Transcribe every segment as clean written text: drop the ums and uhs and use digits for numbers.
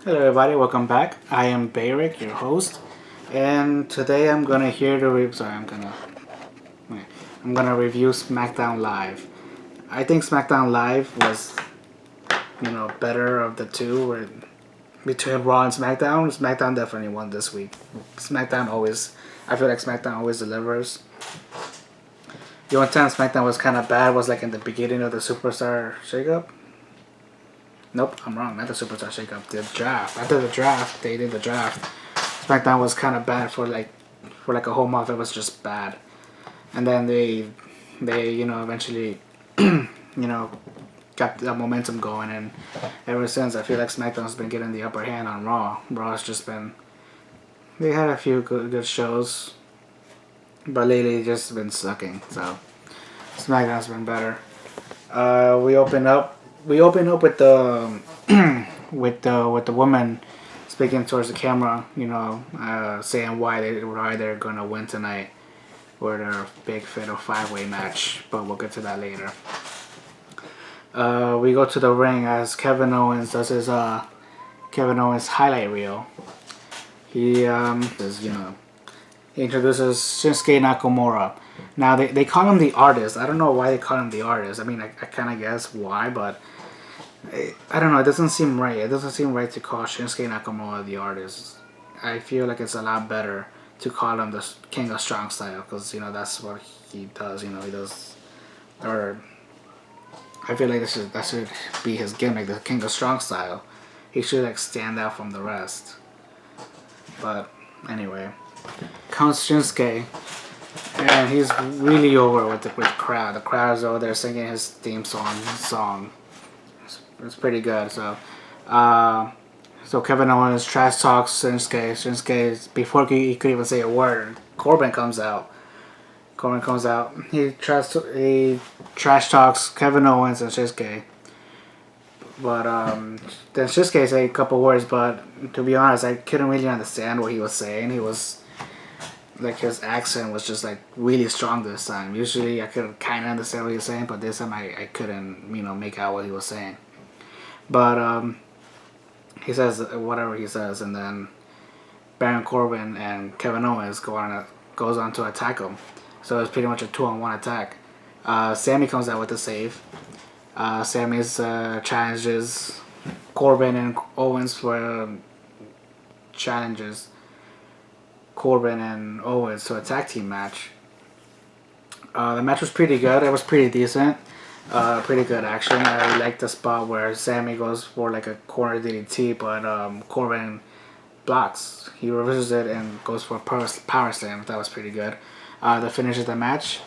Hello everybody, welcome back. I am B-Erick, your host, and today I'm gonna hear the review. Sorry, I'm gonna review SmackDown Live. I think SmackDown Live was, better of the two. Between Raw and SmackDown, SmackDown definitely won this week. I feel like SmackDown always delivers. The only time SmackDown was kind of bad was like in the beginning of the Superstar shakeup. Nope, I'm wrong. Not the Superstar shakeup. The draft. After the draft, they did the draft. SmackDown was kind of bad for like a whole month. It was just bad, and then they eventually got the momentum going, and ever since I feel like SmackDown's been getting the upper hand on Raw. Raw's just been they had a few good shows, but lately it's just been sucking. So SmackDown's been better. We open up with the with the woman speaking towards the camera, saying why they're gonna win tonight for their big fatal 5-way match. But we'll get to that later. We go to the ring as Kevin Owens does his Kevin Owens highlight reel. He he introduces Shinsuke Nakamura. Now they call him the artist. I don't know why they call him the artist. I mean, I kind of guess why, but I don't know. It doesn't seem right. It doesn't seem right to call Shinsuke Nakamura the artist. I feel like it's a lot better to call him the King of Strong Style because that's what he does. He does, or I feel like that should be his gimmick, the King of Strong Style. He should like stand out from the rest. But anyway, counts Shinsuke, and he's really over with the crowd. The crowd's over there singing his theme song. It's pretty good. So Kevin Owens trash talks Shinsuke. Shinsuke, before he could even say a word, Corbin comes out. He trash talks Kevin Owens and Shinsuke. But then Shinsuke said a couple words, but to be honest, I couldn't really understand what he was saying. He was like his accent was just like really strong this time. Usually I could kind of understand what he was saying, but this time I couldn't make out what he was saying. But he says whatever he says, and then Baron Corbin and Kevin Owens goes on to attack him. So it's pretty much a 2-on-1 attack. Sammy comes out with the save. Sammy's challenges Corbin and Owens for challenges Corbin and Owens to a tag team match. The match was pretty good. It was pretty decent. Pretty good action. I like the spot where Sammy goes for like a corner DDT, but Corbin blocks. He reverses it and goes for a power slam. That was pretty good. That finishes the match.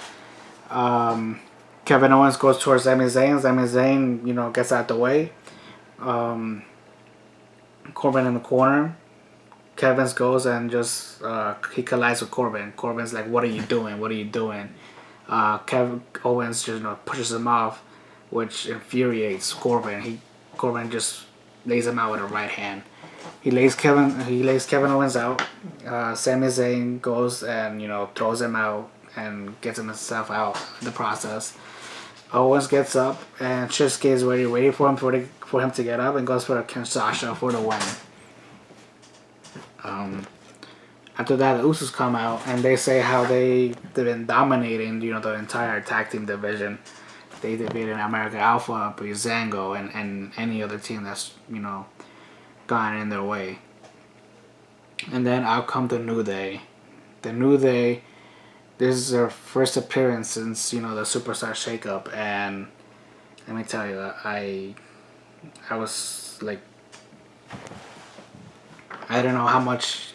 Kevin Owens goes towards Sami Zayn. Sami Zayn, gets out the way. Corbin in the corner. Kevin goes and just he collides with Corbin. Corbin's like, "What are you doing? What are you doing?" Kevin Owens just pushes him off, which infuriates Corbin. Corbin just lays him out with a right hand. He lays Kevin Owens out. Sami Zayn goes and throws him out and gets himself out in the process. Owens gets up and Shinsuke is ready for him to get up and goes for a Kinshasa for the win. After that, the Usos come out and they say how they've been dominating, the entire tag team division. They defeated American Alpha, Breezango, and any other team that's gone in their way. And then out come the New Day. The New Day, this is their first appearance since the Superstar shakeup, and let me tell you, I was like, I don't know how much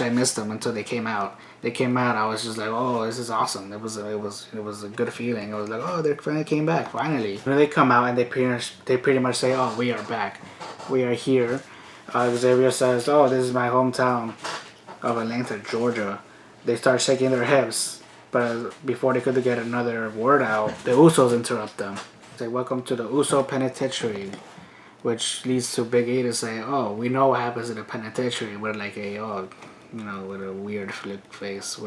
I missed them until they came out. They came out. I was just like, "Oh, this is awesome." It was a good feeling. I was like, "Oh, they finally came back. Finally." When they come out and they pretty much say, "Oh, we are back. We are here." Xavier says, "Oh, this is my hometown of Atlanta, Georgia." They start shaking their hips, but before they could get another word out, the Usos interrupt them. Say, "Welcome to the Uso Penitentiary," which leads to Big E to say, "Oh, we know what happens in the penitentiary," with like with a weird face.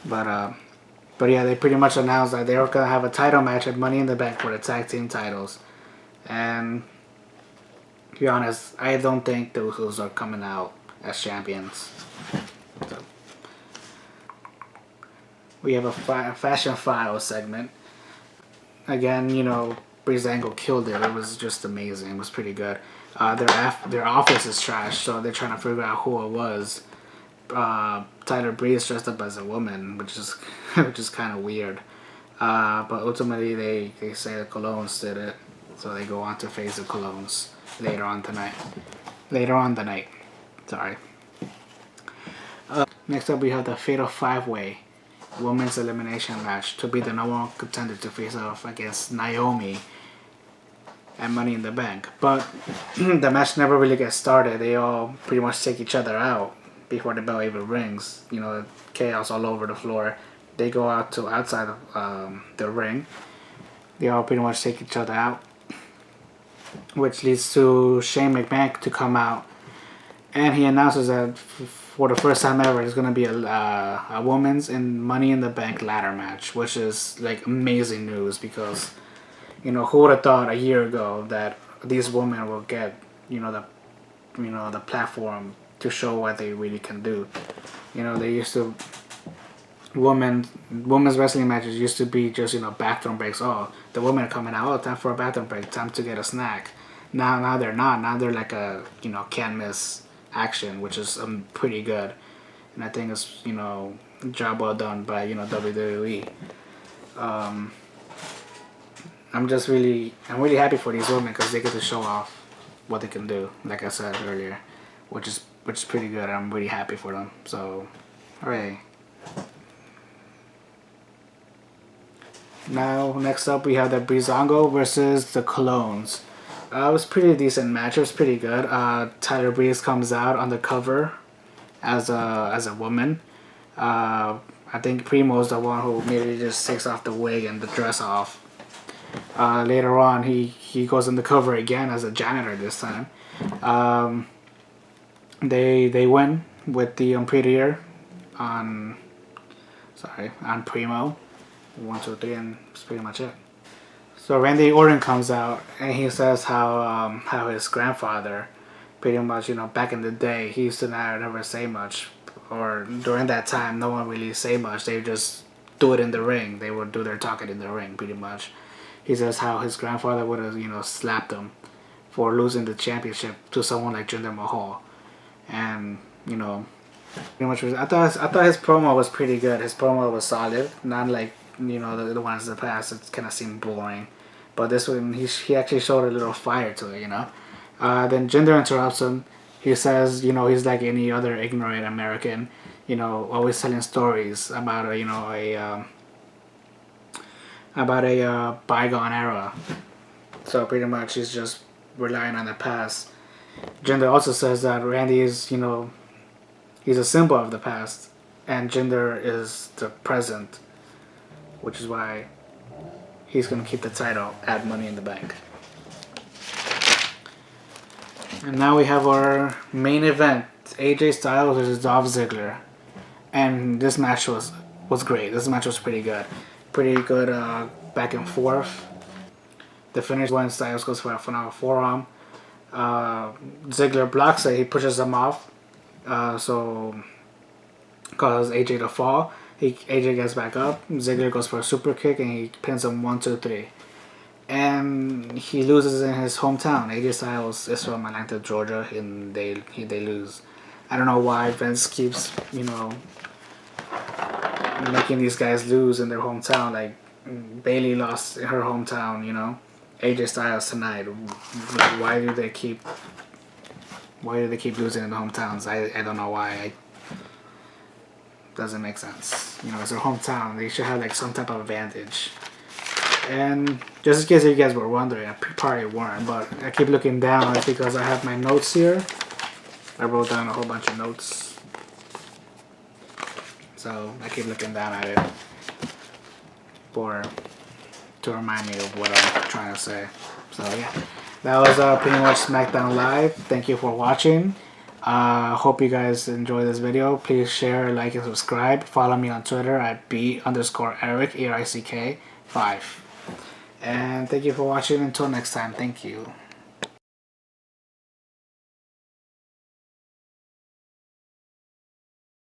But yeah, they pretty much announced that they were gonna have a title match at Money in the Bank for the tag team titles, and to be honest, I don't think the Usos are coming out as champions. So, we have a fashion file segment. Again, you know, Breezango killed it. It was just amazing. It was pretty good. Their office is trash, so they're trying to figure out who it was. Tyler Breeze dressed up as a woman, which is which is kind of weird. But ultimately, they say the Colognes did it, so they go on to face the Colognes later on tonight. Later on the night. Sorry. Next up, we have the Fatal 5-Way Women's Elimination Match to be the number one contender to face off against Naomi and Money in the Bank. But the match never really gets started. They all pretty much take each other out before the bell even rings. You know, chaos all over the floor. They go out to outside of the ring. They all pretty much take each other out, which leads to Shane McMahon to come out, and he announces that for the first time ever, it's gonna be a women's and Money in the Bank ladder match, which is like amazing news because, you know, who would have thought a year ago that these women will get, the platform to show what they really can do. You know, they used to women's wrestling matches used to be just, you know, bathroom breaks. Oh, the women are coming out. Oh, time for a bathroom break. Time to get a snack. Now they're not. Now they're like a, you know, can't miss action, which is pretty good, and I think it's, you know, job well done by, you know, WWE. I'm really happy for these women because they get to show off what they can do, like I said earlier, which is pretty good. I'm really happy for them. So, hooray! Now, next up, we have the Breezango versus the Colognes. It was a pretty decent match. It was pretty good. Tyler Breeze comes out on the cover as a woman. I think Primo's the one who maybe just takes off the wig and the dress off. Later on, he goes on the cover again as a janitor this time. They win with the prettier on Primo. 1, 2, 3, and that's pretty much it. So Randy Orton comes out and he says how his grandfather, pretty much, you know, back in the day, he used to never say much, or during that time, no one really say much. They just do it in the ring. They would do their talking in the ring, pretty much. He says how his grandfather would have, you know, slapped him for losing the championship to someone like Jinder Mahal, and, you know, pretty much. I thought his promo was pretty good. His promo was solid, not like, you know, the ones in the past. It kind of seemed boring, but this one he actually showed a little fire to it, you know. Then Jinder interrupts him. He says, you know, he's like any other ignorant American, you know, always telling stories about a bygone era. So pretty much he's just relying on the past. Jinder also says that Randy is, you know, he's a symbol of the past, and Jinder is the present, which is why he's going to keep the title at Money in the Bank. And now we have our main event, AJ Styles versus Dolph Ziggler. And this match was great. This match was pretty good. Pretty good back and forth. The finish when Styles goes for a phenomenal forearm. Ziggler blocks it. He pushes him off. So causes AJ to fall. AJ gets back up. Ziggler goes for a super kick and he pins him 1, 2, 3. And he loses in his hometown. AJ Styles is from Atlanta, Georgia, and they lose. I don't know why Vince keeps, you know, making these guys lose in their hometown. Like Bayley lost in her hometown, you know. AJ Styles tonight. Why do they keep losing in the hometowns? I don't know why. Doesn't make sense. You know, it's their hometown. They should have like some type of advantage. And just in case you guys were wondering, I probably weren't, but I keep looking down. It's because I have my notes here. I wrote down a whole bunch of notes, so I keep looking down at it to remind me of what I'm trying to say. So yeah, that was pretty much SmackDown Live. Thank you for watching. Hope you guys enjoy this video. Please share, like, and subscribe. Follow me on Twitter at B_Erick, ERICK 5. And thank you for watching. Until next time, thank you.